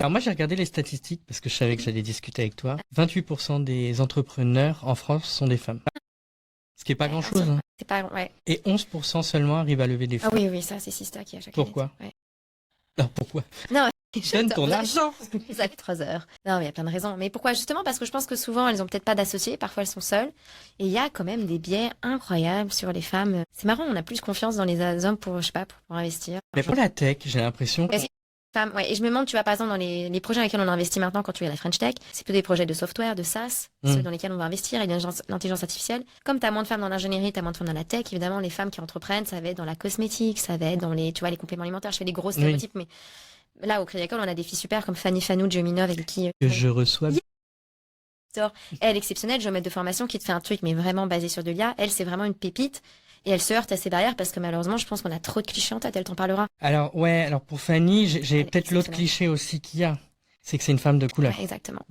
Alors moi, j'ai regardé les statistiques parce que je savais que j'allais discuter avec toi. 28% des entrepreneurs en France sont des femmes. Ce qui est pas Ouais, grand-chose, hein. c'est pas, ouais. Et 11% seulement arrivent à lever des Ah fonds. oui, oui, ça, c'est Sista qui a chaque année. Pourquoi? Ouais. Alors pourquoi? Non, Donne ton argent! Ça fait 3 heures. Non, mais il y a plein de raisons. Mais pourquoi? Justement, parce que je pense que souvent, elles ont peut-être pas d'associés. Parfois, elles sont seules. Et il y a quand même des biais incroyables sur les femmes. C'est marrant, on a plus confiance dans les hommes pour, je sais pas, pour investir. Mais pour la tech, j'ai l'impression que... Femmes, ouais. Et je me demande, tu vois, par exemple, dans les projets dans lesquels on investit maintenant, quand tu es à la French Tech, c'est plutôt des projets de software, de SaaS, ceux dans lesquels on va investir, et l'intelligence artificielle. Comme tu as moins de femmes dans l'ingénierie, tu as moins de femmes dans la tech, évidemment, les femmes qui entreprennent, ça va être dans la cosmétique, ça va être dans les, tu vois, les compléments alimentaires. Je fais des gros stéréotypes, mais là, au Crédit Agricole, on a des filles super comme Fanny Fanou, Jominov, avec qui que je reçois... elle est exceptionnelle, géomètre de formation, qui te fait un truc, mais vraiment basé sur de l'IA. Elle, c'est vraiment une pépite. Et elle se heurte à ces barrières parce que malheureusement, je pense qu'on a trop de clichés en tête. Elle t'en parlera. Alors, ouais, alors pour Fanny, j'ai Elle est peut-être l'autre exceptionnelle. cliché aussi qu'il y a. C'est que c'est une femme de couleur. Ouais, exactement.